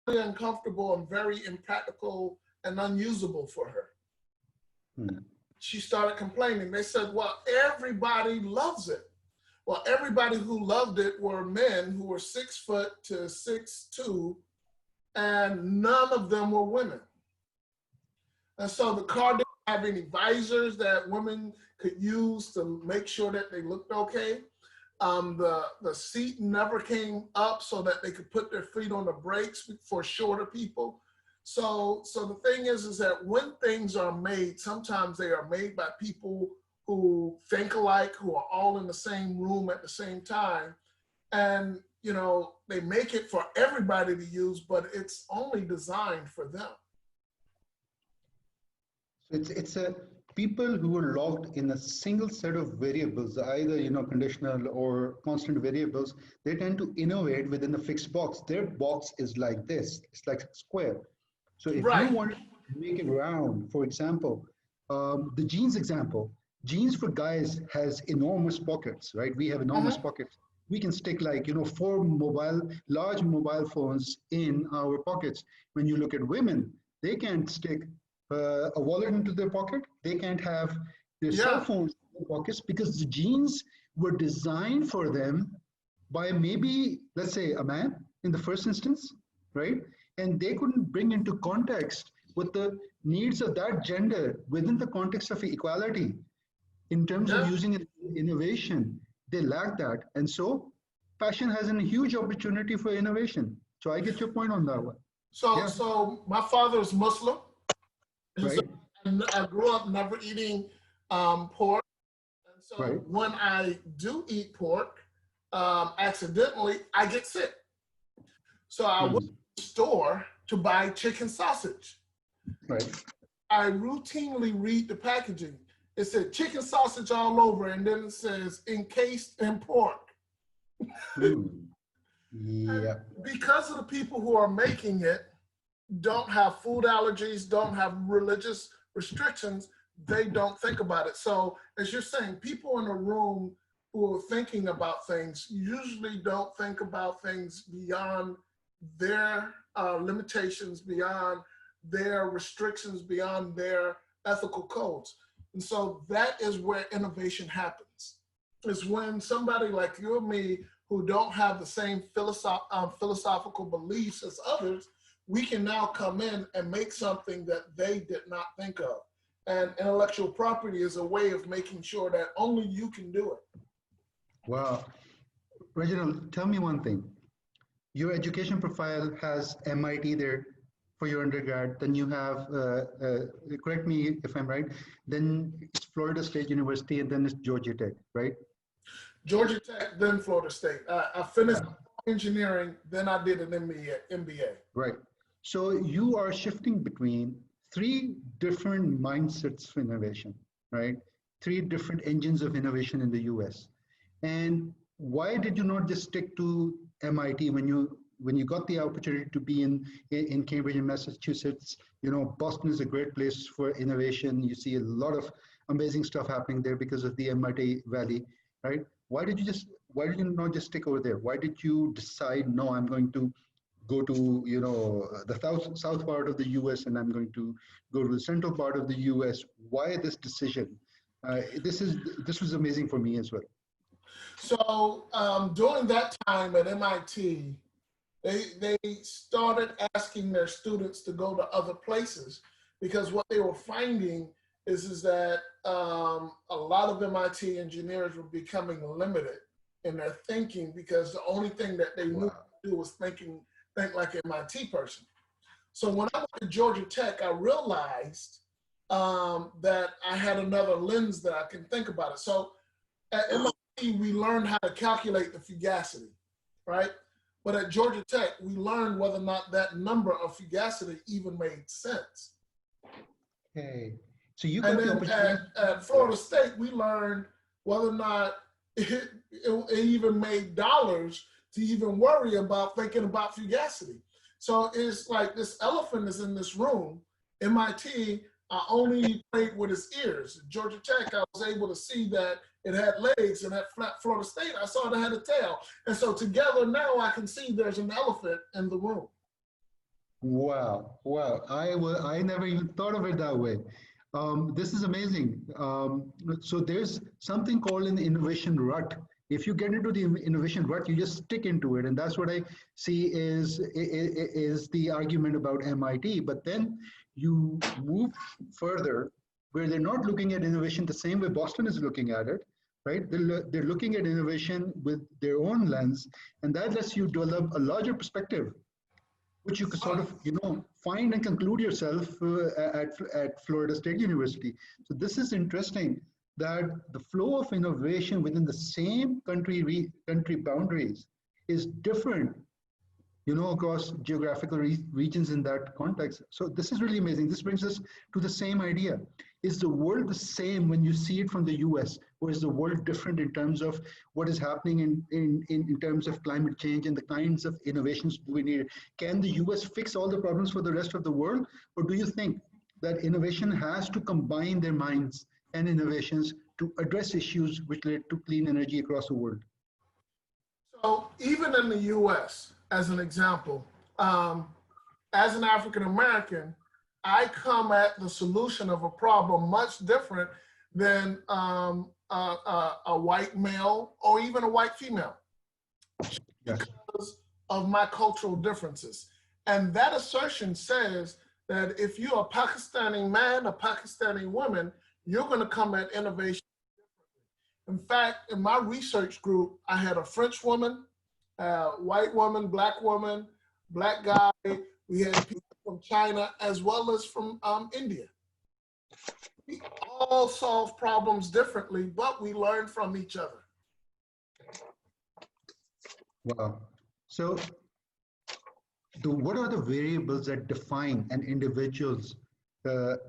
uncomfortable and very impractical and unusable for her. She started complaining. They said, well, everybody loves it. Well, everybody who loved it were men who were 6 foot to 6'2", and none of them were women. And so the car didn't have any visors that women could use to make sure that they looked okay. The seat never came up so that they could put their feet on the brakes for shorter people. So the thing is that when things are made, sometimes they are made by people who think alike, who are all in the same room at the same time. And, you know, they make it for everybody to use, but it's only designed for them. It's a people who are locked in a single set of variables, either, you know, conditional or constant variables. They tend to innovate within a fixed box. Their box is like this. It's like a square. So if you want to make it round, for example, the jeans example, jeans for guys has enormous pockets, right? We have enormous pockets. We can stick like, you know, 4 large mobile phones in our pockets. When you look at women, they can't stick a wallet into their pocket. They can't have their cell phones in their pockets because the jeans were designed for them by maybe, let's say, a man in the first instance, right? And they couldn't bring into context with the needs of that gender within the context of equality in terms of using innovation. They lack that. And so fashion has a huge opportunity for innovation. So I get your point on that one. So my father is Muslim. Right. And I grew up never eating pork. And so when I do eat pork, accidentally, I get sick. So I went to the store to buy chicken sausage. Right. I routinely read the packaging. It said chicken sausage all over, and then it says encased in pork. Yeah. Because of the people who are making it don't have food allergies, don't have religious restrictions, they don't think about it. So as you're saying, people in a room who are thinking about things usually don't think about things beyond their limitations, beyond their restrictions, beyond their ethical codes. And so that is where innovation happens. It's when somebody like you or me who don't have the same philosophical beliefs as others, we can now come in and make something that they did not think of. And intellectual property is a way of making sure that only you can do it. Wow. Reginald, tell me one thing. Your education profile has MIT there for your undergrad, then you have, correct me if I'm right, then it's Florida State University, and then it's Georgia Tech, right? Georgia Tech, then Florida State. I finished engineering, then I did an MBA. Right. So you are shifting between 3 different mindsets for innovation, right? 3 different engines of innovation in the US. And why did you not just stick to MIT when you got the opportunity to be in Cambridge and Massachusetts? You know, Boston is a great place for innovation. You see a lot of amazing stuff happening there because of the MIT Valley, right? Why did you not just stick over there? Why did you decide, no, I'm going to go to, you know, the south part of the US, and I'm going to go to the central part of the US? Why this decision? This was amazing for me as well. So during that time at MIT, they started asking their students to go to other places, because what they were finding is that a lot of MIT engineers were becoming limited in their thinking, because the only thing that they knew to do was think like an MIT person. So when I went to Georgia Tech, I realized that I had another lens that I can think about it. So at MIT, we learned how to calculate the fugacity, right? But at Georgia Tech, we learned whether or not that number of fugacity even made sense. Okay. So you got the opportunity. At Florida State, we learned whether or not it even made dollars to even worry about thinking about fugacity. So it's like this elephant is in this room. MIT, I only played with his ears. At Georgia Tech, I was able to see that it had legs, and at Florida State, I saw it had a tail. And so together now I can see there's an elephant in the room. Wow, wow. I never even thought of it that way. This is amazing. So there's something called an innovation rut. If you get into the innovation rut, you just stick into it, and that's what I see is the argument about MIT. But then you move further, where they're not looking at innovation the same way Boston is looking at it, right? They're looking at innovation with their own lens, and that lets you develop a larger perspective which you could sort of, find and conclude yourself at Florida State University. So this is interesting that the flow of innovation within the same country boundaries is different, across geographical regions in that context. So this is really amazing. This brings us to the same idea. Is the world the same when you see it from the US, or is the world different in terms of what is happening in terms of climate change and the kinds of innovations we need? Can the US fix all the problems for the rest of the world? Or do you think that innovation has to combine their minds and innovations to address issues which lead to clean energy across the world? So even in the US, as an example, as an African American, I come at the solution of a problem much different than a white male or even a white female, Yes. because of my cultural differences. And that assertion says that if you're a Pakistani man, a Pakistani woman, you're going to come at innovation differently. In fact, in my research group, I had a French woman, white woman, black guy. We had people from China as well as from India. We all solve problems differently, but we learn from each other. Wow. So what are the variables that define an individual's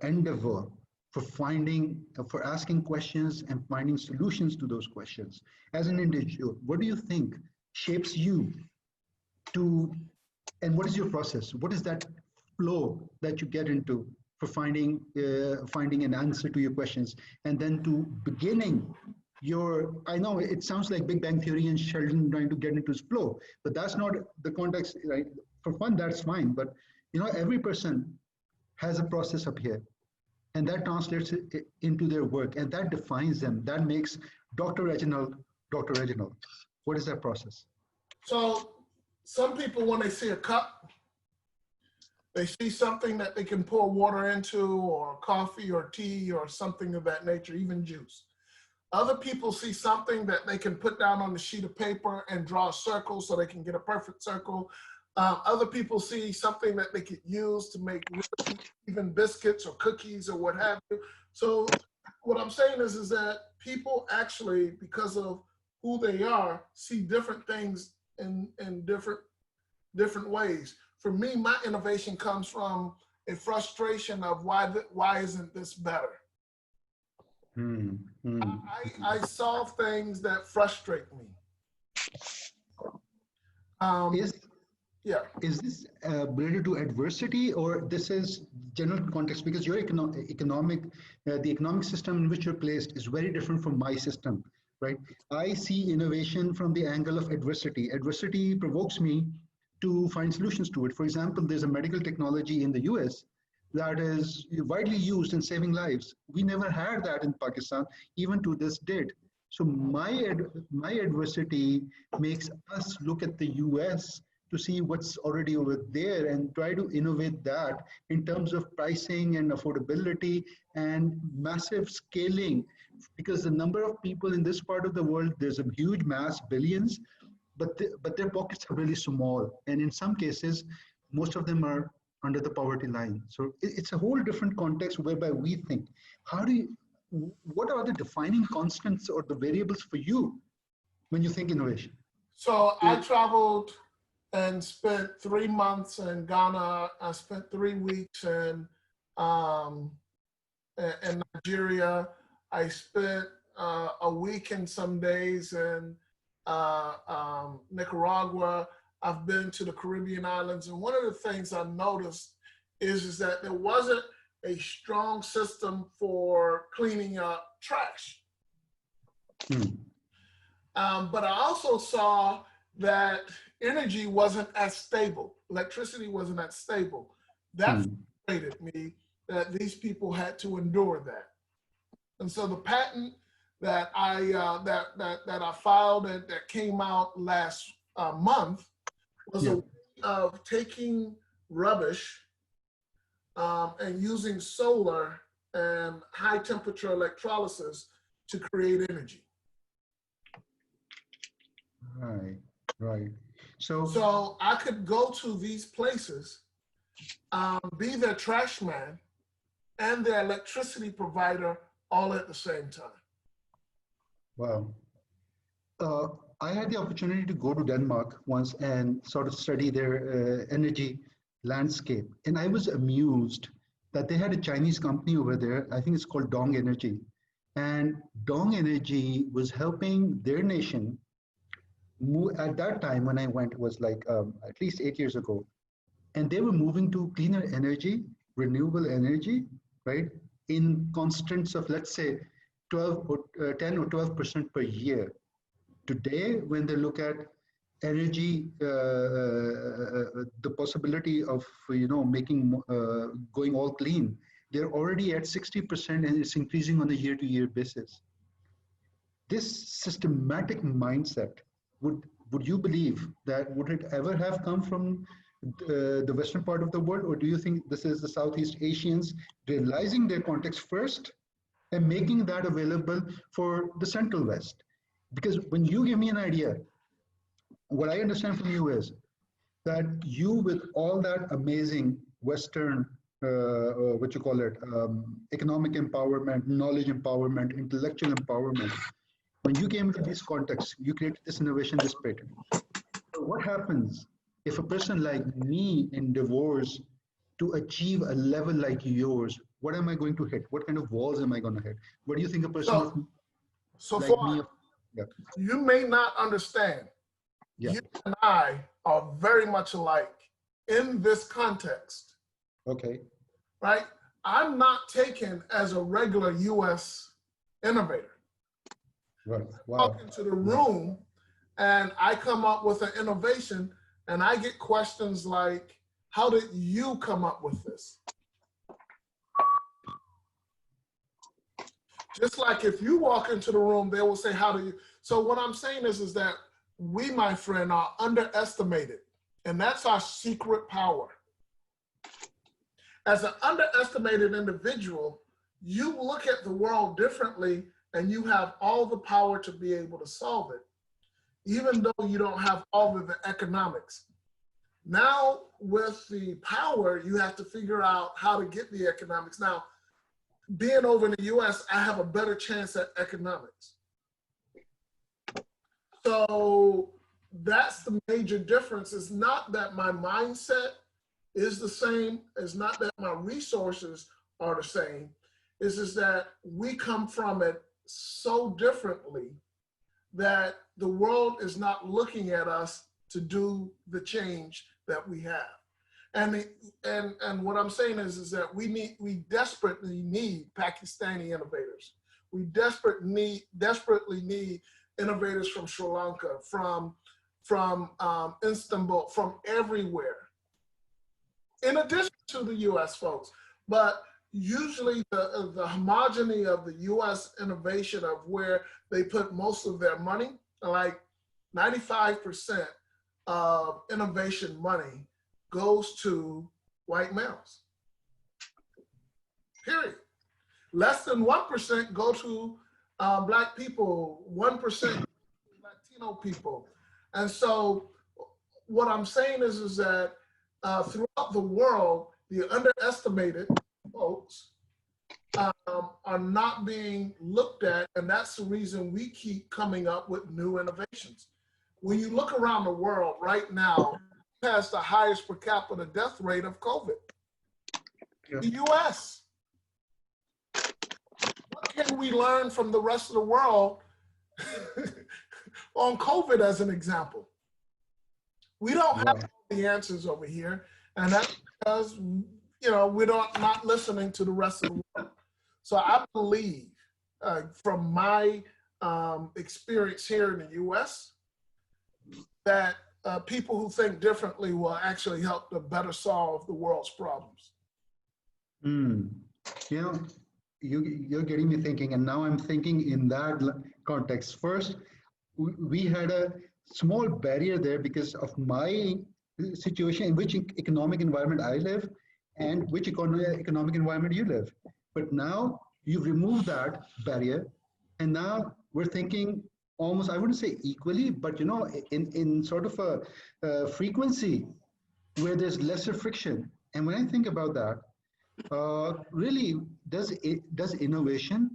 endeavor for asking questions and finding solutions to those questions? As an individual, what do you think shapes you and what is your process? What is that flow that you get into for finding an answer to your questions, and then to beginning I know it sounds like Big Bang Theory and Sheldon trying to get into his flow, but that's not the context, right? For fun, that's fine, but every person has a process up here, and that translates it into their work, and that defines them. That makes Dr. Reginald, Dr. Reginald. What is that process? So some people, when they see a cup, they see something that they can pour water into, or coffee or tea or something of that nature, even juice. Other people see something that they can put down on a sheet of paper and draw a circle so they can get a perfect circle. Other people see something that they could use to make even biscuits or cookies or what have you. So what I'm saying is that people actually, because of who they are, see different things in different ways. For me, my innovation comes from a frustration of why isn't this better? I solve things that frustrate me. Is this related to adversity, or this is general context? Because your the economic system in which you're placed is very different from my system, right? I see innovation from the angle of adversity. Adversity provokes me to find solutions to it. For example, there's a medical technology in the US that is widely used in saving lives. We never had that in Pakistan, even to this date. So my adversity makes us look at the US to see what's already over there and try to innovate that in terms of pricing and affordability and massive scaling. Because the number of people in this part of the world, there's a huge mass, billions, but their pockets are really small. And in some cases, most of them are under the poverty line. So it's a whole different context whereby we think, what are the defining constants or the variables for you when you think innovation? So I traveled and spent 3 months in Ghana. I spent 3 weeks in Nigeria. I spent a week and some days in Nicaragua. I've been to the Caribbean islands, and one of the things I noticed is that there wasn't a strong system for cleaning up trash. But I also saw that energy wasn't as stable. Electricity wasn't as stable. That frustrated me, that these people had to endure that. And so the patent that I that I filed that came out last month was a way of taking rubbish and using solar and high temperature electrolysis to create energy. Right, right. So I could go to these places, be their trash man and their electricity provider all at the same time. Wow. I had the opportunity to go to Denmark once and sort of study their energy landscape. And I was amused that they had a Chinese company over there. I think it's called Dong Energy. And Dong Energy was helping their nation move. At that time when I went, it was like at least 8 years ago. And they were moving to cleaner energy, renewable energy, right? In constants of, let's say, 12 or 10 or 12% per year. Today, when they look at energy, the possibility of making going all clean, they're already at 60%, and it's increasing on a year-to-year basis. This systematic mindset, would you believe that would it ever have come from the western part of the world, or do you think this is the Southeast Asians realizing their context first and making that available for the Central West? Because when you give me an idea, what I understand from you is that you, with all that amazing Western, what you call it, economic empowerment, knowledge empowerment, intellectual empowerment, when you came into this context, you created this innovation, this patent. So what happens if a person like me endeavors to achieve a level like yours? What am I going to hit? What kind of walls am I going to hit? What do you think a person like Fouad, me? Yeah. you may not understand. Yeah. You and I are very much alike in this context. Okay. Right? I'm not taken as a regular US innovator. Right. Wow. I walk into the room and I come up with an innovation and I get questions like, how did you come up with this? Just like if you walk into the room, they will say, how do you? So what I'm saying is that we, my friend, are underestimated. And that's our secret power. As an underestimated individual, you look at the world differently and you have all the power to be able to solve it, even though you don't have all of the economics. Now, with the power, you have to figure out how to get the economics. Now, being over in the US, I have a better chance at economics. So that's the major difference. It's not that my mindset is the same. It's not that my resources are the same. It's just that we come from it so differently that the world is not looking at us to do the change that we have. And what I'm saying is that we desperately need Pakistani innovators. We desperately need innovators from Sri Lanka, from Istanbul, from everywhere. In addition to the US folks, but usually the homogeny of the US innovation of where they put most of their money, like 95% of innovation money goes to white males, period. Less than 1% go to Black people, 1% Latino people. And so what I'm saying is that throughout the world, the underestimated folks are not being looked at, and that's the reason we keep coming up with new innovations. When you look around the world right now, it has the highest per capita death rate of COVID. Yeah. The US. What can we learn from the rest of the world on COVID as an example? We don't have all the answers over here, and that's because we're not listening to the rest of the world. So I believe from my experience here in the US, that people who think differently will actually help to better solve the world's problems. Mm. You know, you're getting me thinking, and now I'm thinking in that context. First, we had a small barrier there because of my situation, in which economic environment I live, and which economic environment you live. But now you've removed that barrier, and now we're thinking almost, I wouldn't say equally, but in sort of a frequency where there's lesser friction. And when I think about that, really, does innovation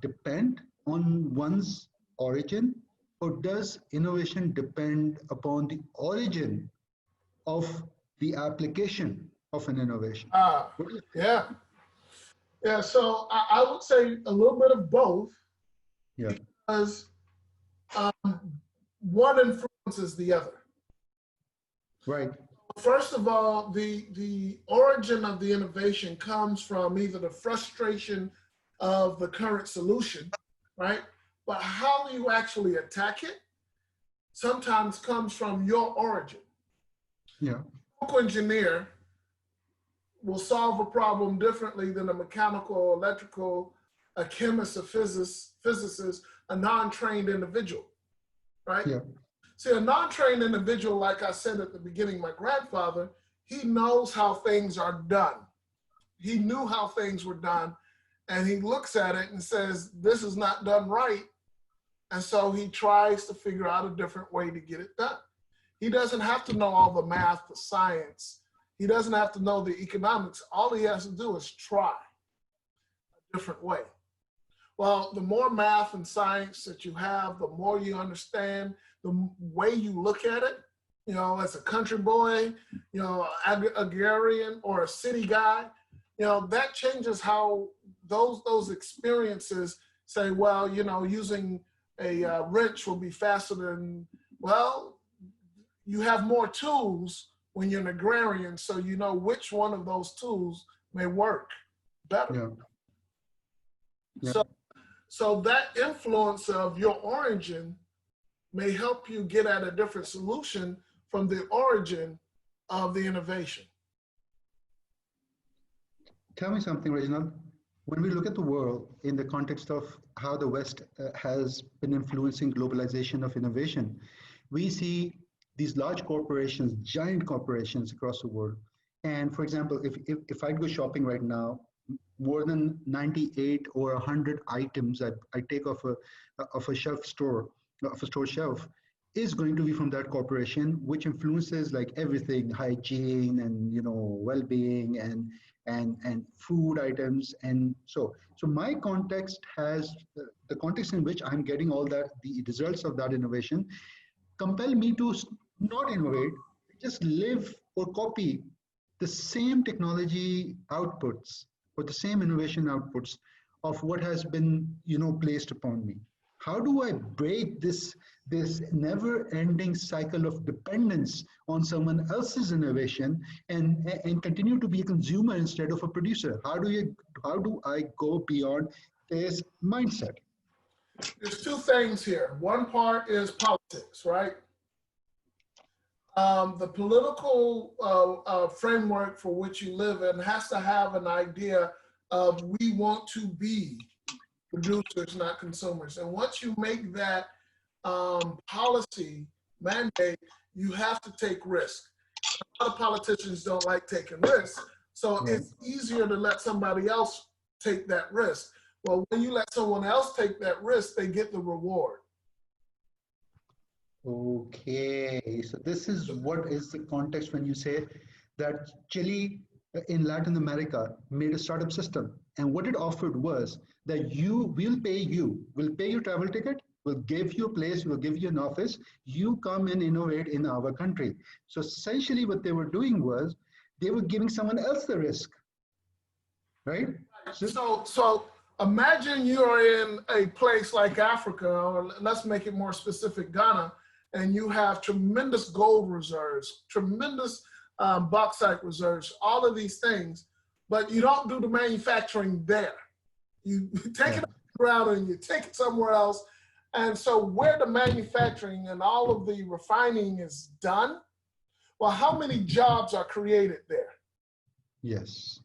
depend on one's origin, or does innovation depend upon the origin of the application of an innovation? Yeah. Yeah, so I would say a little bit of both. Yeah. Because one influences the other. Right. First of all, the origin of the innovation comes from either the frustration of the current solution, right? But how you actually attack it sometimes comes from your origin. Yeah. A chemical engineer will solve a problem differently than a mechanical, electrical, a chemist, a physicist, a non-trained individual, right? Yeah. See, a non-trained individual, like I said at the beginning, my grandfather, he knows how things are done. He knew how things were done, and he looks at it and says, this is not done right. And so he tries to figure out a different way to get it done. He doesn't have to know all the math, the science. He doesn't have to know the economics. All he has to do is try a different way. Well, the more math and science that you have, the more you understand, the way you look at it, as a country boy, agrarian or a city guy, that changes how those experiences say, well, using a wrench will be faster than, well, you have more tools when you're an agrarian, so you know which one of those tools may work better. Yeah. So that influence of your origin may help you get at a different solution from the origin of the innovation. Tell me something, Reginald. When we look at the world in the context of how the West has been influencing globalization of innovation, we see these large corporations, giant corporations across the world. And for example, if I go shopping right now, more than 98 or 100 items that I take off a store shelf is going to be from that corporation, which influences like everything, hygiene and well-being and food items. And so my context has the context in which I'm getting all that, the results of that innovation compel me to not innovate, just live or copy the same technology outputs or the same innovation outputs of what has been placed upon me. How do I break this never-ending cycle of dependence on someone else's innovation and continue to be a consumer instead of a producer? How do I go beyond this mindset? There's two things here. One part is politics, right? The political framework for which you live in has to have an idea of we want to be producers, not consumers. And once you make that policy mandate, you have to take risk. A lot of politicians don't like taking risks, so it's easier to let somebody else take that risk. Well, when you let someone else take that risk, they get the reward. Okay, so this is what is the context when you say that Chile in Latin America made a startup system, and what it offered was that we'll pay your travel ticket, we'll give you a place, we'll give you an office, you come and innovate in our country. So essentially what they were doing was they were giving someone else the risk, right? So imagine you're in a place like Africa, or let's make it more specific, Ghana, and you have tremendous gold reserves, tremendous bauxite reserves, all of these things, but you don't do the manufacturing there. You take it out and you take it somewhere else, And so where the manufacturing and all of the refining is done, well, how many jobs are created there? Yes.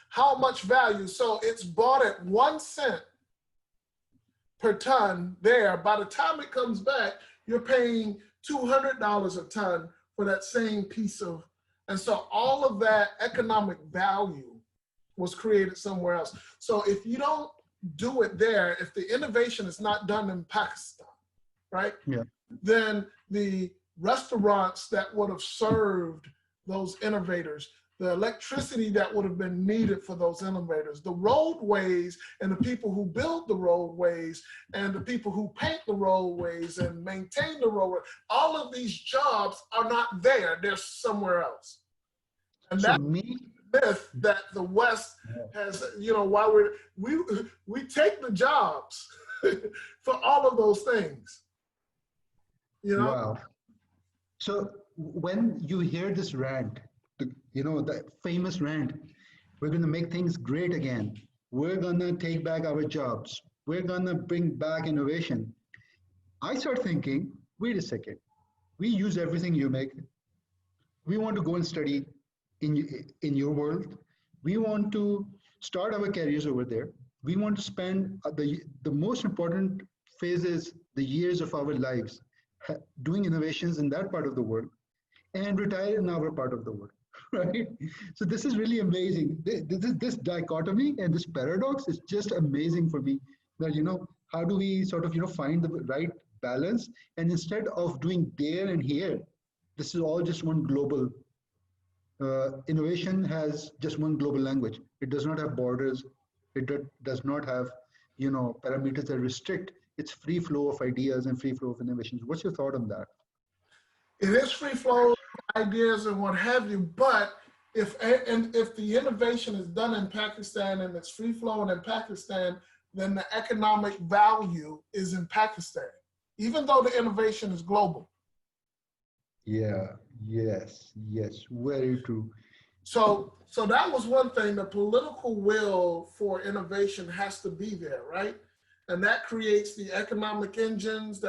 How much value? So it's bought at 1 cent per ton there. By the time it comes back, you're paying $200 a ton for that same piece of, and so all of that economic value was created somewhere else. So if you don't do it there, if the innovation is not done in Pakistan, right? Yeah. Then the restaurants that would have served those innovators, the electricity that would have been needed for those innovators, the roadways and the people who build the roadways and the people who paint the roadways and maintain the roadway, all of these jobs are not there, they're somewhere else. And So that's me, the myth that the West has, you know, why we take the jobs for all of those things, you know? wow. So when you hear this rant, the famous rant, we're going to make things great again. We're going to take back our jobs. We're going to bring back innovation. I start thinking, wait a second. We use everything you make. We want to go and study in your world. We want to start our careers over there. We want to spend the most important phases, the years of our lives, doing innovations in that part of the world, and retire in our part of the world, right? So this is really amazing. This dichotomy and this paradox is just amazing for me. That how do we sort of find the right balance? And instead of doing there and here, this is all just one global. Innovation has just one global language. It does not have borders. It does not have parameters that restrict its free flow of ideas and free flow of innovations. What's your thought on that? It is free flow ideas and what have you, but if the innovation is done in Pakistan and it's free flowing in Pakistan, then the economic value is in Pakistan, even though the innovation is global. Yeah, yes, very true. So that was one thing. The political will for innovation has to be there, right? And that creates the economic engines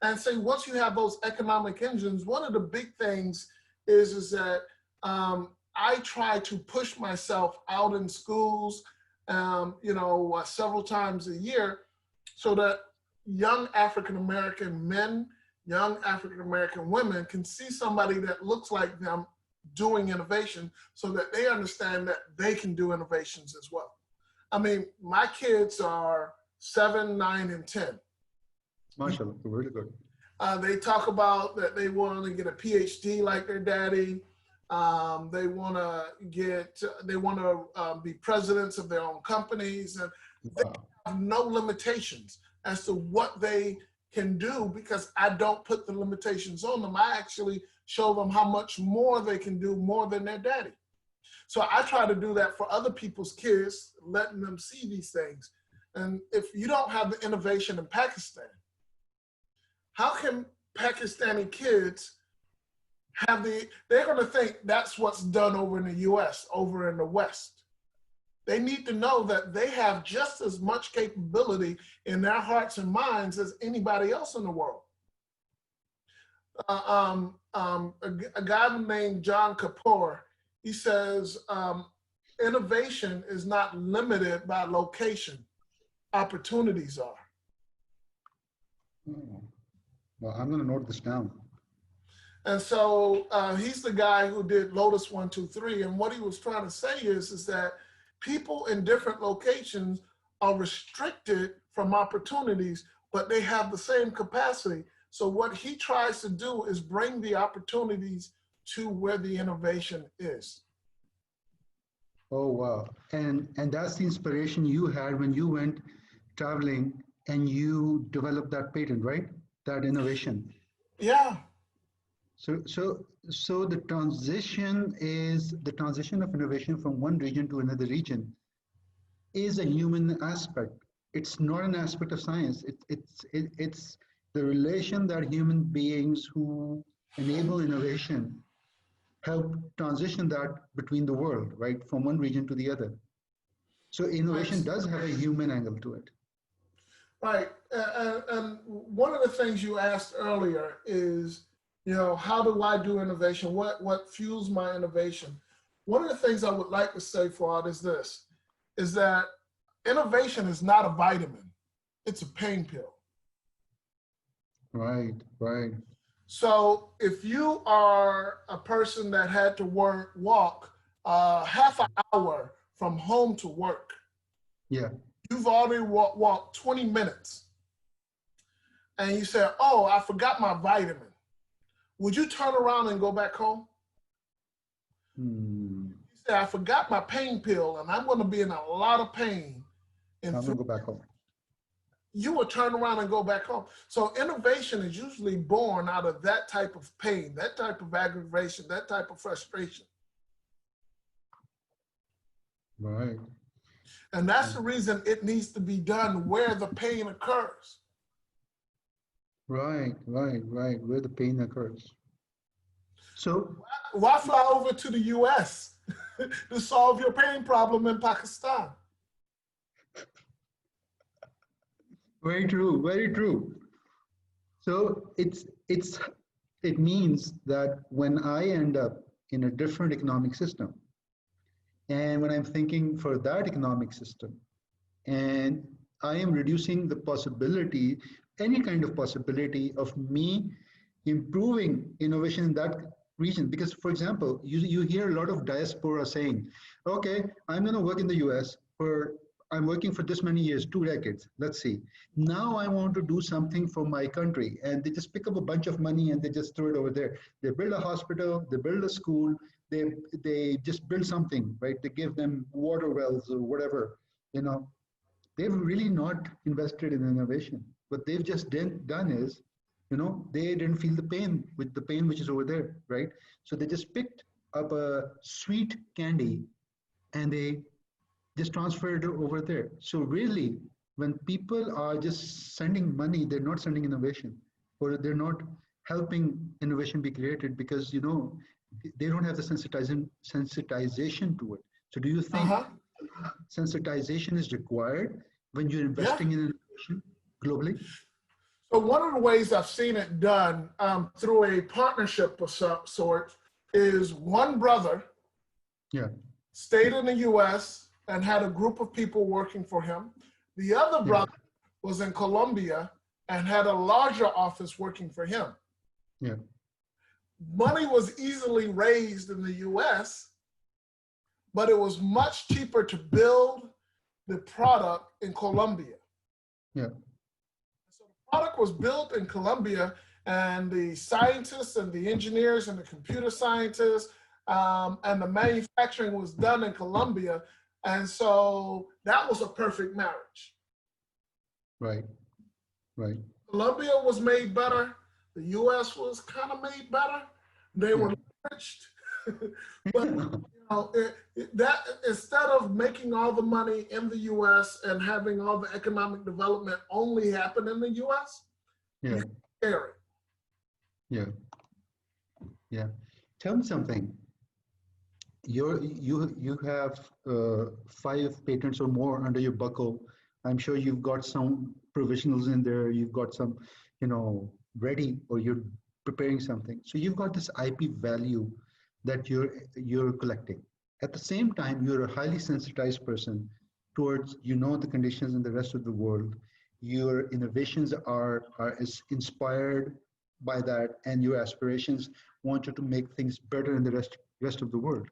and say, once you have those economic engines, one of the big things is that I try to push myself out in schools, several times a year so that young African-American men, young African-American women can see somebody that looks like them doing innovation so that they understand that they can do innovations as well. I mean, my kids are 7, 9, and 10. MashaAllah, really good. They talk about that they want to get a PhD like their daddy. They want to be presidents of their own companies, and they have no limitations as to what they can do because I don't put the limitations on them. I actually show them how much more they can do more than their daddy. So I try to do that for other people's kids, letting them see these things. And if you don't have the innovation in Pakistan, how can Pakistani kids they're going to think that's what's done over in the US, over in the West. They need to know that they have just as much capability in their hearts and minds as anybody else in the world. A guy named John Kapoor, he says, innovation is not limited by location. Opportunities are. Well, I'm going to note this down. And so he's the guy who did Lotus 1, 2, 3. And what he was trying to say is that people in different locations are restricted from opportunities, but they have the same capacity. So what he tries to do is bring the opportunities to where the innovation is. Oh, wow. And that's the inspiration you had when you went traveling and you developed that patent, right? That innovation. Yeah. So the transition of innovation from one region to another region is a human aspect. It's not an aspect of science. It's the relation that human beings who enable innovation help transition that between the world, right? From one region to the other. So innovation does have a human angle to it. Right. And one of the things you asked earlier is, how do I do innovation? What fuels my innovation? One of the things I would like to say, Fouad, is this, is that innovation is not a vitamin. It's a pain pill. Right, right. So if you are a person that had to walk half an hour from home to work, Yeah. you've already walked 20 minutes, and you say, oh, I forgot my vitamin. Would you turn around and go back home? Hmm. You say, I forgot my pain pill, and I'm going to be in a lot of pain. I'm going to go back home. You would turn around and go back home. So innovation is usually born out of that type of pain, that type of aggravation, that type of frustration. Right. And that's the reason it needs to be done where the pain occurs. Right, right, right. Where the pain occurs. So why fly over to the US to solve your pain problem in Pakistan? very true, very true. So it means that when I end up in a different economic system, and when I'm thinking for that economic system, and I am reducing the possibility, any kind of possibility of me improving innovation in that region. Because, for example, you hear a lot of diaspora saying, okay, I'm going to work in the US I'm working for this many years, 2 decades, let's see. Now I want to do something for my country. And they just pick up a bunch of money and they just throw it over there. They build a hospital, they build a school, they just build something, right? They give them water wells or whatever, you know. They've really not invested in innovation. What they've just done is, they didn't feel the pain with the pain which is over there, right? So they just picked up a sweet candy and they just transferred it over there. So really, when people are just sending money, they're not sending innovation, or they're not helping innovation be created because they don't have the sensitization to it. So do you think sensitization is required when you're investing in innovation globally? So one of the ways I've seen it done through a partnership of some sort is one brother stayed in the US and had a group of people working for him. The other brother was in Colombia and had a larger office working for him. Money was easily raised in the US, but it was much cheaper to build the product in Colombia. So the product was built in Colombia, and the scientists and the engineers and the computer scientists and the manufacturing was done in Colombia. And so that was a perfect marriage. Right. Colombia was made better. The US was kind of made better. They were leveraged. But that instead of making all the money in the US and having all the economic development only happen in the US, scary. Tell me something. You have 5 patents or more under your buckle. I'm sure you've got some provisionals in there. You've got some, ready, or you're preparing something. So you've got this IP value that you're collecting. At the same time, you're a highly sensitized person towards the conditions in the rest of the world. Your innovations are inspired by that, and your aspirations want you to make things better in the rest of the world.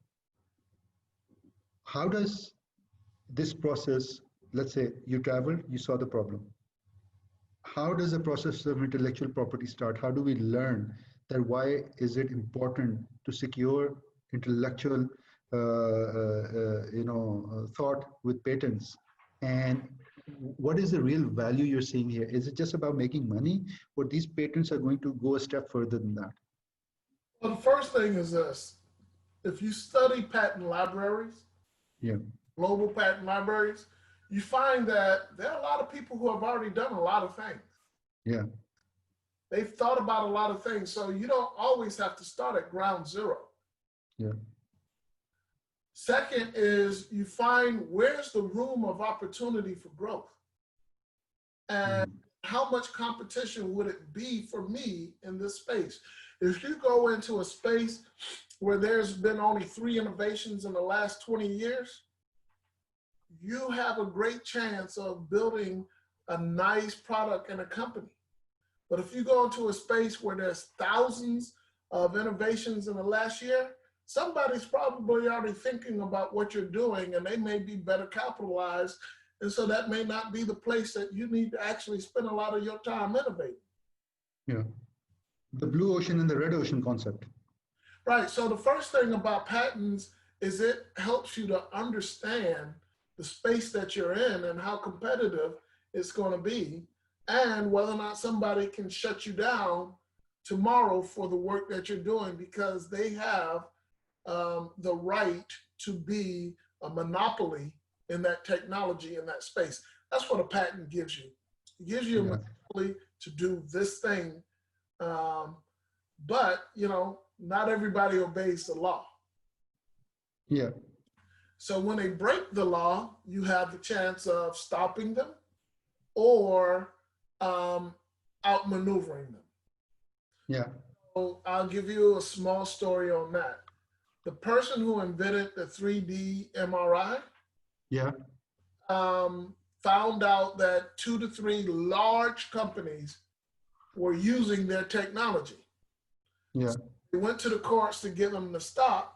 How does this process, let's say you traveled, you saw the problem. How does the process of intellectual property start? How do we learn that? Why is it important to secure intellectual thought with patents? And what is the real value you're seeing here? Is it just about making money, or these patents are going to go a step further than that? Well, the first thing is this. If you study patent libraries, global patent libraries, you find that there are a lot of people who have already done a lot of things. They've thought about a lot of things. So you don't always have to start at ground zero. Second is you find where's the room of opportunity for growth. And how much competition would it be for me in this space? If you go into a space where there's been only 3 innovations in the last 20 years, you have a great chance of building a nice product and a company. But if you go into a space where there's thousands of innovations in the last year, somebody's probably already thinking about what you're doing and they may be better capitalized. And so that may not be the place that you need to actually spend a lot of your time innovating. Yeah. The blue ocean and the red ocean concept. Right. So the first thing about patents is it helps you to understand the space that you're in and how competitive it's going to be, and whether or not somebody can shut you down tomorrow for the work that you're doing because they have the right to be a monopoly in that technology, in that space. That's what a patent gives you. It gives you a monopoly to do this thing. But, you know, not everybody obeys the law. Yeah. So when they break the law, you have the chance of stopping them or outmaneuvering them. Yeah. So I'll give you a small story on that. The person who invented the 3D MRI, Yeah. found out that 2 to 3 large companies were using their technology. Yeah. So they went to the courts to get them to stop.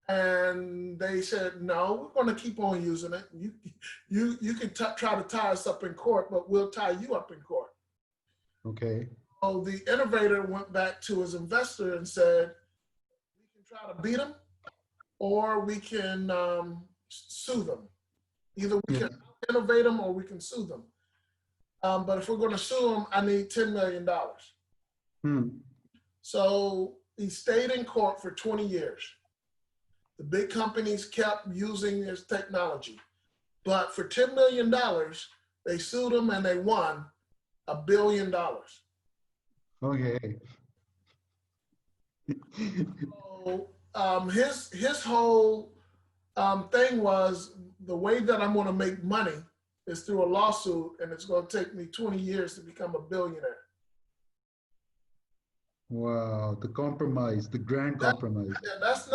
And they said, no, we're going to keep on using it. You can try to tie us up in court, but we'll tie you up in court. Okay. So the innovator went back to his investor and said, we can try to beat them or we can sue them. Either we can innovate them or we can sue them. But if we're going to sue them, I need $10 million. So he stayed in court for 20 years. The big companies kept using this technology. But for $10 million, they sued him and they won $1 billion. Okay. So his whole thing was, the way that I'm going to make money is through a lawsuit, and it's going to take me 20 years to become a billionaire. Wow, the compromise, the grand compromise. That's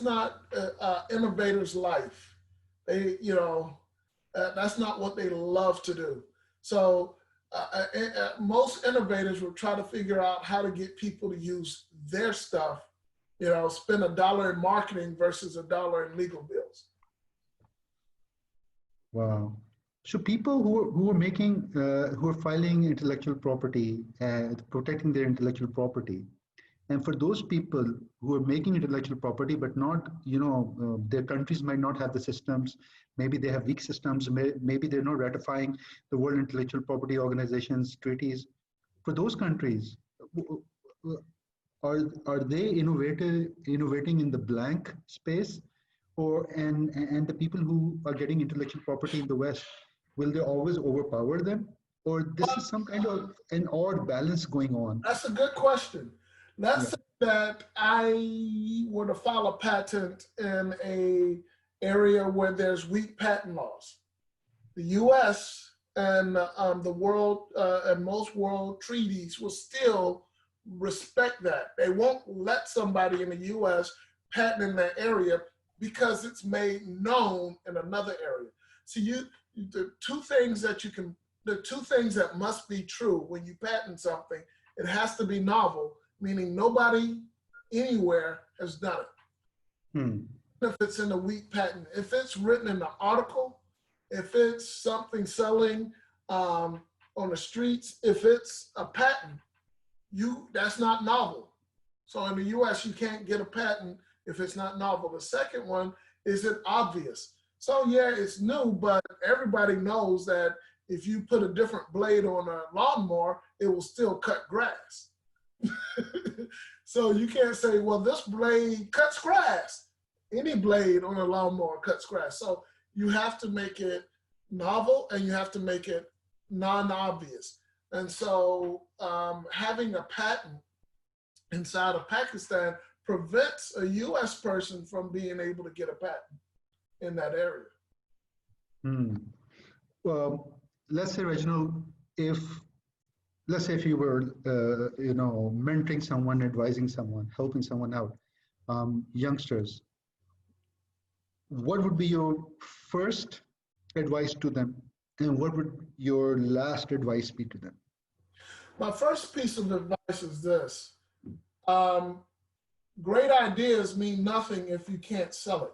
not innovator's life. They, you know, that's not what they love to do. So most innovators will try to figure out how to get people to use their stuff. You know, spend $1 in marketing versus $1 in legal bills. Wow. So people who are filing intellectual property and protecting their intellectual property, and for those people who are making intellectual property, but not, their countries might not have the systems. Maybe they have weak systems. Maybe they're not ratifying the World Intellectual Property Organization's treaties. For those countries, are they innovating in the blank space? And the people who are getting intellectual property in the West, will they always overpower them? Or this is some kind of an odd balance going on? That's a good question. Let's say that I were to file a patent in an area where there's weak patent laws. The US and the world and most world treaties will still respect that. They won't let somebody in the US patent in that area because it's made known in another area. So the two things that must be true when you patent something, it has to be novel, meaning nobody anywhere has done it. If it's in a weak patent, if it's written in an article, if it's something selling on the streets, if it's a patent, that's not novel. So in the US, you can't get a patent if it's not novel. The second one, is it obvious? So yeah, it's new, but everybody knows that if you put a different blade on a lawnmower, it will still cut grass. So you can't say, well, this blade cuts grass. Any blade on a lawnmower cuts grass. So you have to make it novel and you have to make it non-obvious. And so having a patent inside of Pakistan prevents a US person from being able to get a patent in that area. Well, let's say, Reginald, if let's say if you were, mentoring someone, advising someone, helping someone out, youngsters, what would be your first advice to them, and what would your last advice be to them? My first piece of advice is this. Um, Great ideas mean nothing if you can't sell it.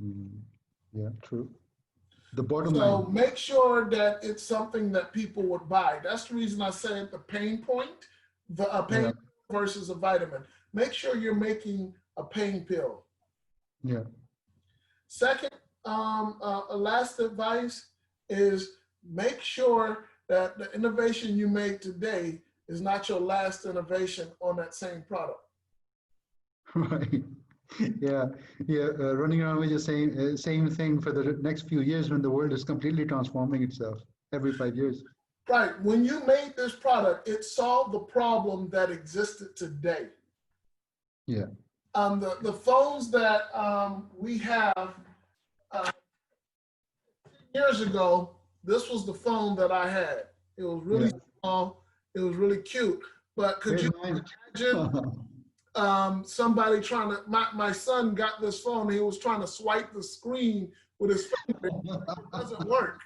Mm, yeah, true. The bottom So line. make sure that it's something that people would buy. That's the reason I said the pain point, a Yeah, pain versus a vitamin. Make sure you're making a pain pill. yeah. Second, last advice is make sure that the innovation you made today is not your last innovation on that same product. Right. Yeah, yeah. Running around with the same thing for the next few years when the world is completely transforming itself every 5 years. Right. When you made this product, it solved the problem that existed today. Yeah, The phones that we have years ago, this was the phone that I had. It was yeah. really small. It was really cute. But could Here's you mine. imagine somebody trying to, my son got this phone, he was trying to swipe the screen with his finger. It doesn't work.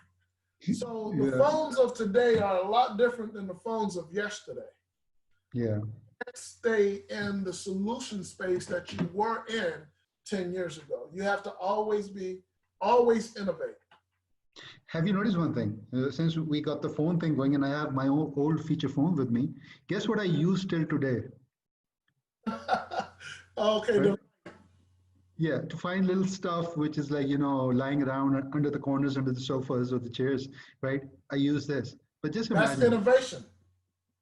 So the Yeah, phones of today are a lot different than the phones of yesterday. yeah. Stay in the solution space that you were in 10 years ago. You have to always innovate. Have you noticed one thing? Since we got the phone thing going, and I have my old feature phone with me, guess what I use till today? Okay, Right? Yeah, to find little stuff which is like, lying around under the corners, under the sofas or the chairs, right? I use this. But just that's imagine, innovation.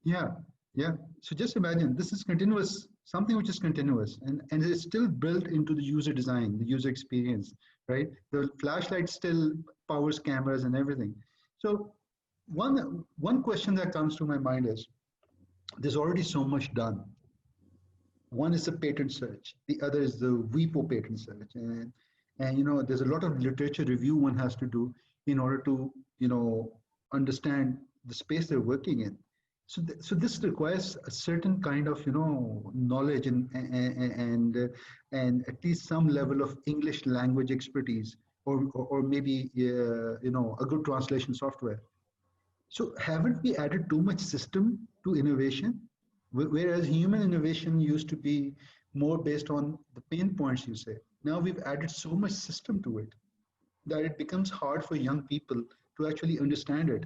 yeah, yeah. So just imagine this is continuous, something which is continuous, and it's still built into the user design, the user experience, right? The flashlight still powers cameras and everything. So one question that comes to my mind is there's already so much done. One is the patent search, the other is the WIPO patent search, and there's a lot of literature review one has to do in order to understand the space they're working in. So this requires a certain kind of knowledge and at least some level of English language expertise, or maybe a good translation software. So haven't we added too much system to innovation? Whereas human innovation used to be more based on the pain points, you say. Now we've added so much system to it that it becomes hard for young people to actually understand it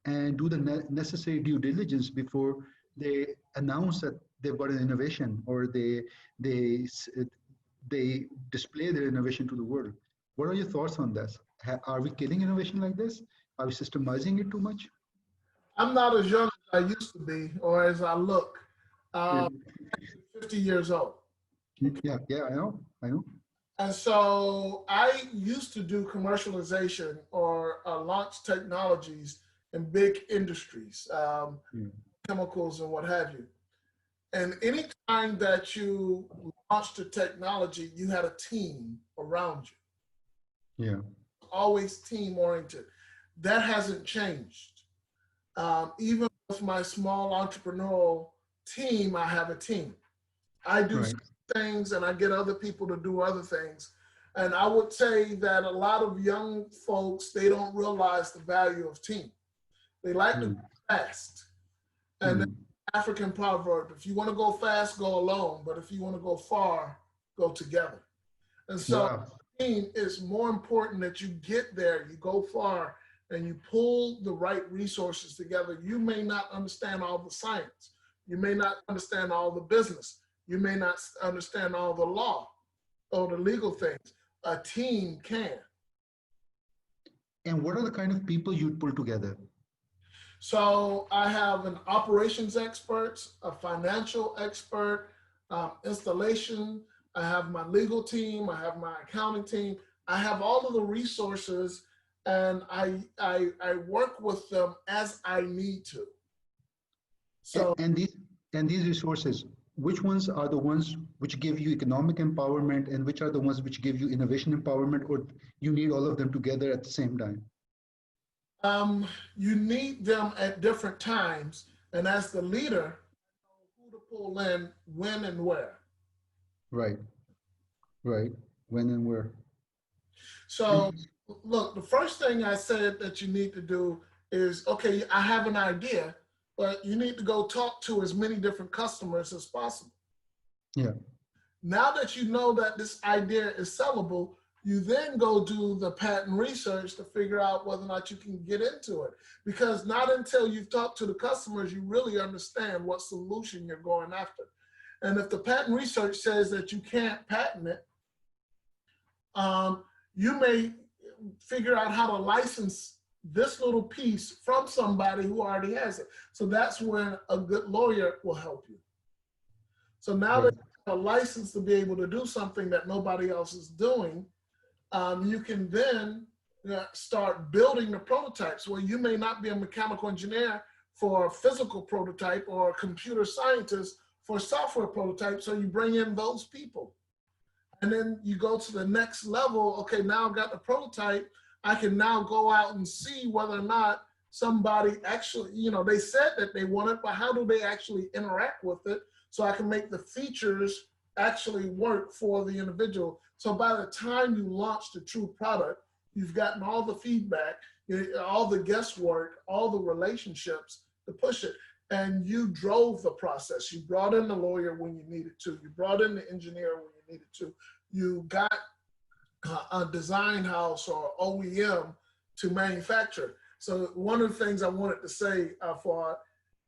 and do the necessary due diligence before they announce that they've got an innovation, or they they display their innovation to the world. What are your thoughts on this? Are we killing innovation like this? Are we systemizing it too much? I'm not as young as I used to be or as I look. Yeah, Um, 50 years old. yeah, yeah, I know. And so I used to do commercialization or launch technologies in big industries, Yeah, chemicals and what have you. And anytime that you launched a technology, you had a team around you, yeah, always team oriented. That hasn't changed. Even with my small entrepreneurial team, I have a team. I do right. things and I get other people to do other things. And I would say that a lot of young folks, they don't realize the value of team. They like to go fast. And Mm. African proverb, if you want to go fast, go alone. But if you want to go far, go together. And so Yeah, team is more important that you get there, you go far, and you pull the right resources together. You may not understand all the science. You may not understand all the business. You may not understand all the law or the legal things. A team can. and what are the kind of people you'd pull together? So I have an operations expert, a financial expert, installation. I have my legal team. I have my accounting team. I have all of the resources, and I work with them as I need to. And, So and these and these resources, which ones are the ones which give you economic empowerment, and which are the ones which give you innovation empowerment, or you need all of them together at the same time? You need them at different times, and as the leader, who to pull in, when and where. Right, right. When and where. So, And look, the first thing I said that you need to do is, okay, I have an idea, but you need to go talk to as many different customers as possible. yeah, Now that you know that this idea is sellable, you then go do the patent research to figure out whether or not you can get into it. Because not until you've talked to the customers, you really understand what solution you're going after. And if the patent research says that you can't patent it, you may figure out how to license this little piece from somebody who already has it. So that's when a good lawyer will help you. So now right, that you have a license to be able to do something that nobody else is doing, you can then start building the prototypes where you may not be a mechanical engineer for a physical prototype or a computer scientist for a software prototype. So you bring in those people. And then you go to the next level. Okay, now I've got the prototype. I can now go out and see whether or not somebody actually, they said that they want it, but how do they actually interact with it? So I can make the features actually work for the individual. So by the time you launch the true product, you've gotten all the feedback, all the guesswork, all the relationships to push it. And you drove the process. You brought in the lawyer when you needed to. You brought in the engineer when you needed to. You got a design house or OEM to manufacture. So one of the things I wanted to say, Fouad,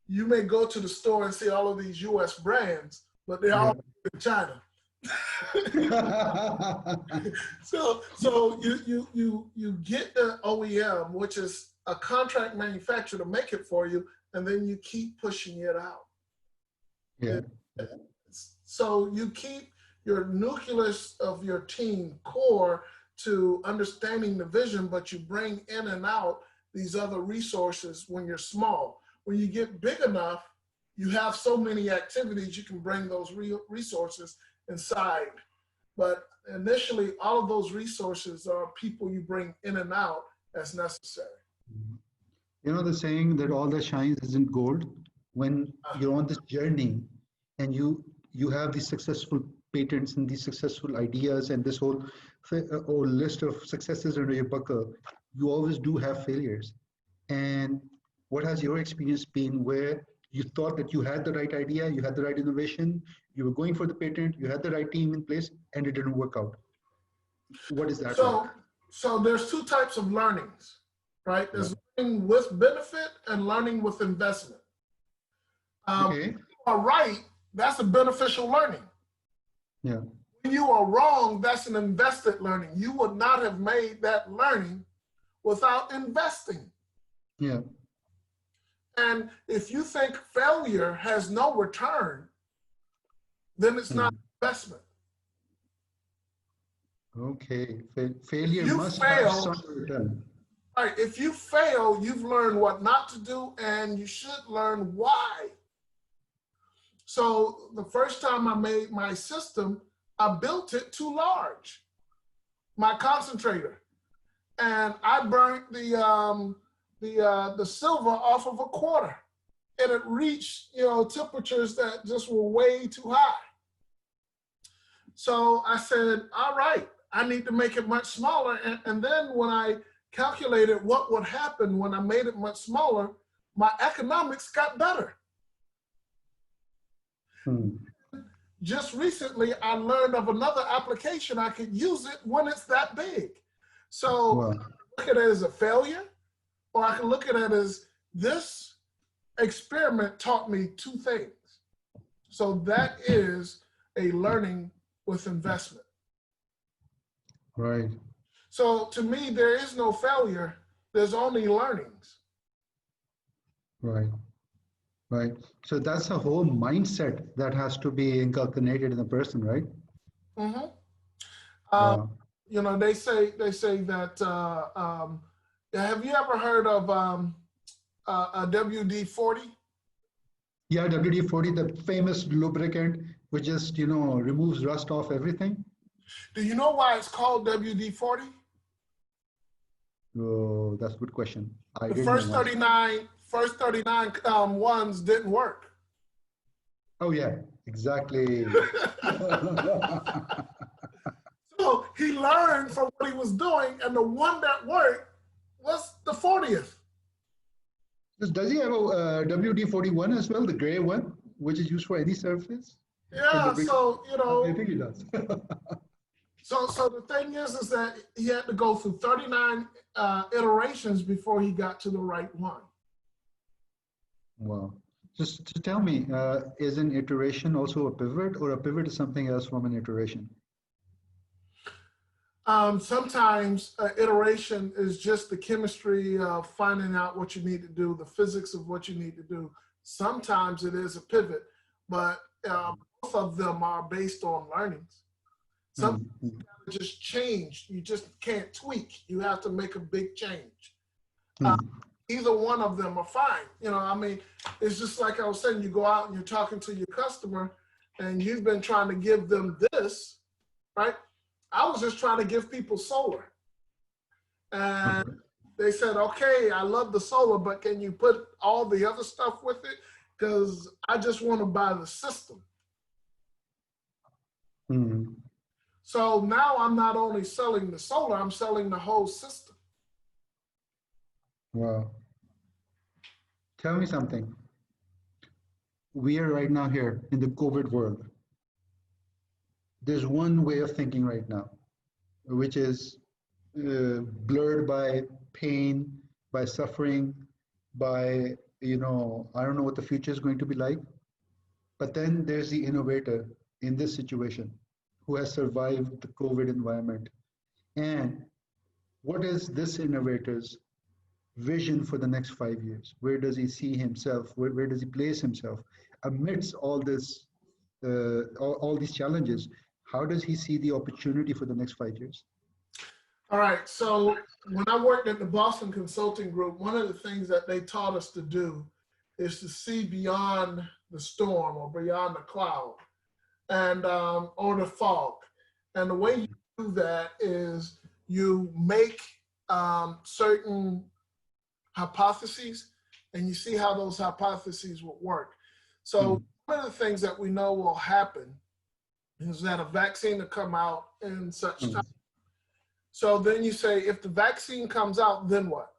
you may go to the store and see all of these US brands, but they're all in China. so you get the OEM, which is a contract manufacturer to make it for you, and then you keep pushing it out. yeah, So you keep your nucleus of your team core to understanding the vision, but you bring in and out these other resources when you're small. When you get big enough, you have so many activities, you can bring those resources inside. But initially, all of those resources are people you bring in and out as necessary. you know the saying that all that shines isn't gold. When you're on this journey and you have these successful patents and these successful ideas and this whole list of successes under your bucket, you always do have failures. And what has your experience been where you thought that you had the right idea, you had the right innovation, you were going for the patent, you had the right team in place, and it didn't work out? What is that like? So there's two types of learnings, right? Yeah. There's learning with benefit and learning with investment. Okay. When you are right, that's a beneficial learning. Yeah. When you are wrong, that's an invested learning. You would not have made that learning without investing. Yeah. And if you think failure has no return, then it's not investment. Okay. Failure You must have fail, some return. right? If you fail, you've learned what not to do, and you should learn why. So the first time I made my system, I built it too large, my concentrator, and I burnt the silver off of a quarter, and it reached temperatures that just were way too high. So I said, all right, I need to make it much smaller. And then when I calculated what would happen when I made it much smaller, my economics got better. Just recently, I learned of another application. I could use it when it's that big. So Wow. I can look at it as a failure, or I can look at it as this experiment taught me two things. So that is a learning with investment. Right. So to me, there is no failure. There's only learnings. Right. Right. So that's a whole mindset that has to be inculcated in a person, right? Mm-hmm. Wow. They say that. Have you ever heard of a WD-40? Yeah, WD-40, the famous lubricant, which just removes rust off everything. Do you know why it's called WD-40? Oh, that's a good question. I The didn't know myself. first 39 ones didn't work. Oh yeah, exactly. So he learned from what he was doing, and the one that worked was the 40th. Does he have a WD-41 as well, the gray one, which is used for any surface for Yeah, lubrication? so I think he does. so the thing is that he had to go through 39 iterations before he got to the right one. Wow. Just tell me, is an iteration also a pivot, or a pivot is something else from an iteration? Sometimes iteration is just the chemistry of finding out what you need to do, the physics of what you need to do. Sometimes it is a pivot, but both of them are based on learnings. Some just change. You just can't tweak. You have to make a big change. Either one of them are fine. You know, I mean, it's just like I was saying, you go out and you're talking to your customer and you've been trying to give them this, right? I was just trying to give people solar. And they said, okay, I love the solar, but can you put all the other stuff with it? Because I just want to buy the system. So now I'm not only selling the solar, I'm selling the whole system. Wow. Tell me something. We are right now here in the COVID world. There's one way of thinking right now, which is blurred by pain, by suffering, by, I don't know what the future is going to be like. But then there's the innovator in this situation who has survived the COVID environment. And what is this innovator's vision for the next 5 years? Where does he see himself? Where does he place himself amidst all this, all these challenges? How does he see the opportunity for the next 5 years? All right. So when I worked at the Boston Consulting Group, one of the things that they taught us to do is to see beyond the storm or beyond the cloud and or the fog. And the way you do that is you make certain hypotheses and you see how those hypotheses will work. So one of the things that we know will happen is that a vaccine will come out in such time. So then you say, if the vaccine comes out, then what?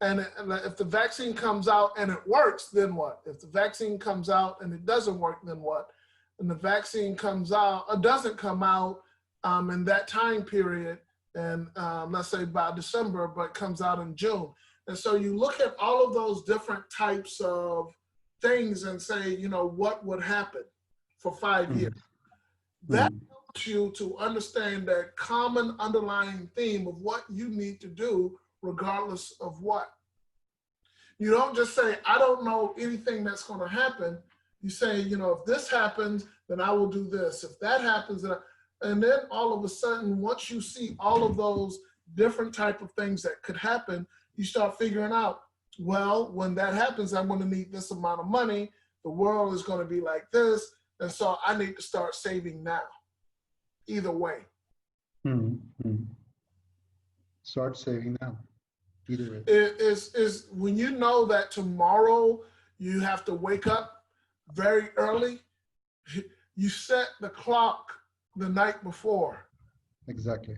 And if the vaccine comes out and it works, then what? If the vaccine comes out and it doesn't work, then what? And the vaccine comes out or doesn't come out in that time period, and let's say by December, but comes out in June. And so you look at all of those different types of things and say, what would happen for 5 years? That helps you to understand that common underlying theme of what you need to do regardless of what. You don't just say, I don't know anything that's going to happen. You say, if this happens, then I will do this. If that happens, and then all of a sudden, once you see all of those different type of things that could happen, you start figuring out, well, when that happens, I'm going to need this amount of money. The world is going to be like this. And so I need to start saving now. Either way. Start saving now. Either way. It is when you know that tomorrow you have to wake up very early, you set the clock the night before. Exactly.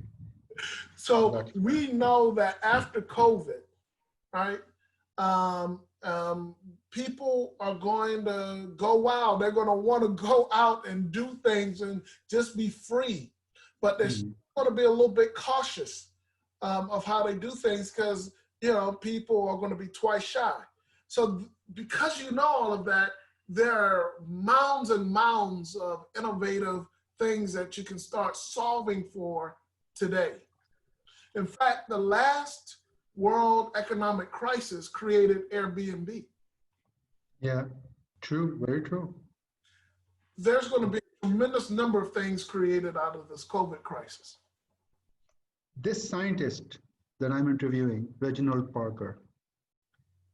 So we know that after COVID, right, people are going to go wild. They're going to want to go out and do things and just be free. But they're going to be a little bit cautious of how they do things because, people are going to be twice shy. So because you know all of that, there are mounds and mounds of innovative things that you can start solving for today. In fact, the last world economic crisis created Airbnb. Yeah, true, very true. There's going to be a tremendous number of things created out of this COVID crisis. This scientist that I'm interviewing, Reginald Parker,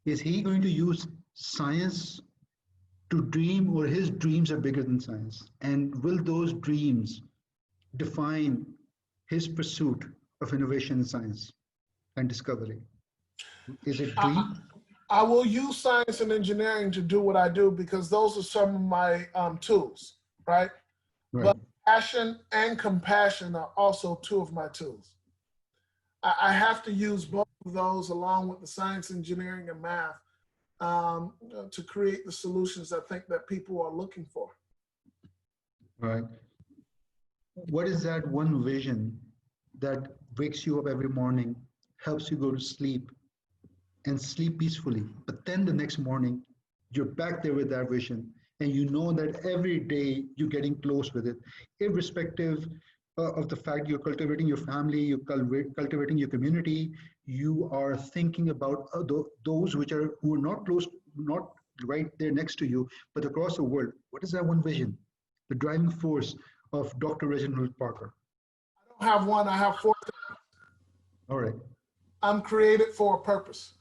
is he going to use science to dream, or his dreams are bigger than science? And will those dreams define his pursuit of innovation in science and discovery? Is it I, dream? I will use science and engineering to do what I do because those are some of my tools, right? Right. But passion and compassion are also two of my tools. I have to use both of those along with the science, engineering, and math to create the solutions I think that people are looking for. Right. What is that one vision that wakes you up every morning, helps you go to sleep and sleep peacefully? But then the next morning, you're back there with that vision, and you know that every day you're getting close with it, irrespective of the fact you're cultivating your family, you're cultivating your community, you are thinking about those who are not close, not right there next to you, but across the world. What is that one vision? The driving force of Dr. Reginald Parker. I don't have one, I have four. All right. I'm created for a purpose.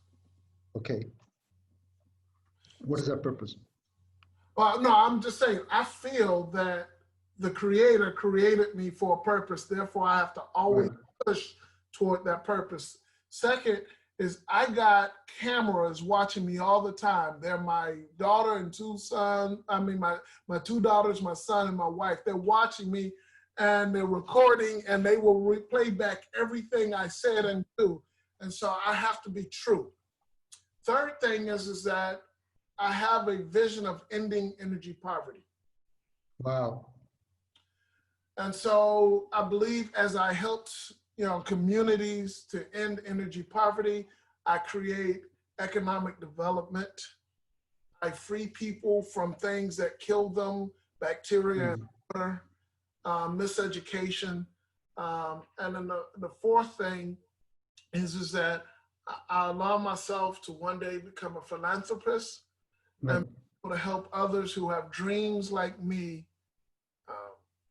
Okay. What is that purpose? Well, no, I'm just saying, I feel that the creator created me for a purpose. Therefore, I have to always push toward that purpose. Second is I got cameras watching me all the time. They're my daughter and two sons. I mean, my two daughters, my son and my wife. They're watching me and they're recording and they will replay back everything I said and do. And so I have to be true. Third thing is that I have a vision of ending energy poverty. Wow. And so I believe as I helped, communities to end energy poverty, I create economic development. I free people from things that kill them, bacteria and water, miseducation. And then the fourth thing is that I allow myself to one day become a philanthropist and to help others who have dreams like me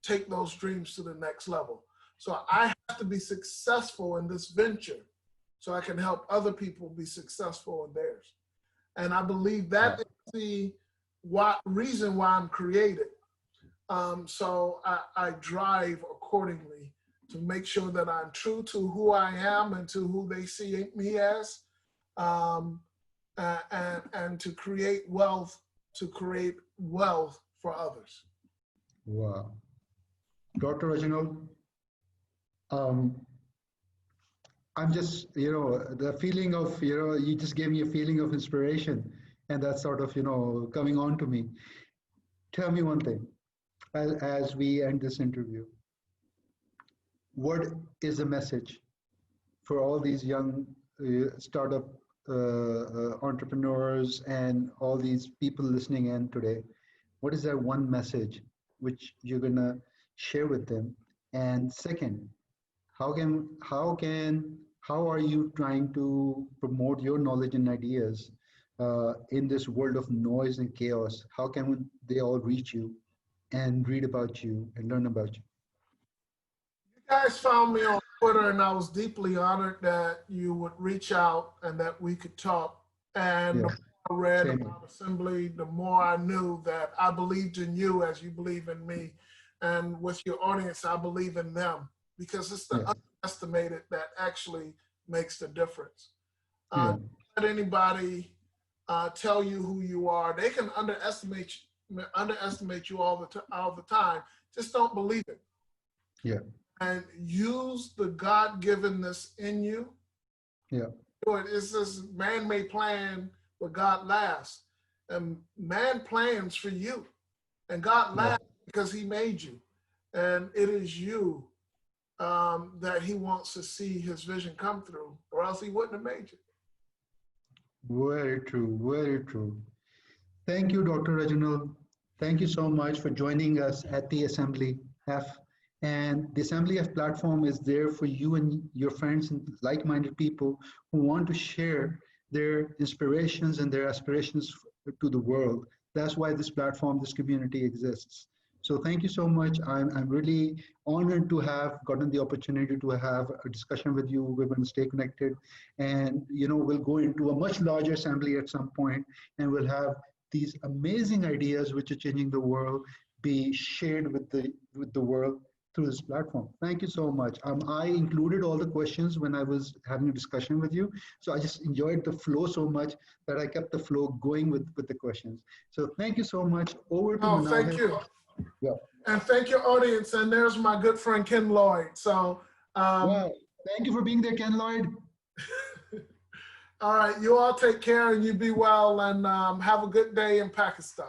take those dreams to the next level. So I have to be successful in this venture so I can help other people be successful in theirs. And I believe that is the reason why I'm created. So I drive accordingly to make sure that I'm true to who I am and to who they see me as, and to create wealth for others. Wow. Dr. Reginald, I'm just, the feeling of, you just gave me a feeling of inspiration, and that's sort of, coming on to me. Tell me one thing, as we end this interview. What is the message for all these young startup entrepreneurs and all these people listening in today? What is that one message which you're gonna share with them? And second, how are you trying to promote your knowledge and ideas in this world of noise and chaos? How can they all reach you and read about you and learn about you? You guys found me on Twitter, and I was deeply honored that you would reach out and that we could talk. And the more I read about Assembly, the more I knew that I believed in you as you believe in me. And with your audience, I believe in them, because it's the underestimated that actually makes the difference. Don't let anybody tell you who you are. They can underestimate you all the time. Just don't believe it. Yeah. And use the God-givenness in you. Yeah. It's this man may plan, but God laughs. And man plans for you. And God laughs because he made you. And it is you that he wants to see his vision come through, or else he wouldn't have made you. Very true, very true. Thank you, Dr. Reginald. Thank you so much for joining us at the Assembly F. And the Assembly F platform is there for you and your friends and like-minded people who want to share their inspirations and their aspirations to the world. That's why this platform, this community exists. So thank you so much. I'm really honored to have gotten the opportunity to have a discussion with you. We're going to stay connected, and we'll go into a much larger assembly at some point, and we'll have these amazing ideas which are changing the world be shared with the world. through this platform. Thank you so much. I included all the questions when I was having a discussion with you. So I just enjoyed the flow so much that I kept the flow going with the questions. So thank you so much. Over to Oh, thank Manahir. you. Yeah. And thank your audience. And there's my good friend, Ken Lloyd. So, Wow. Thank you for being there, Ken Lloyd. all right, you all take care and you be well and have a good day in Pakistan.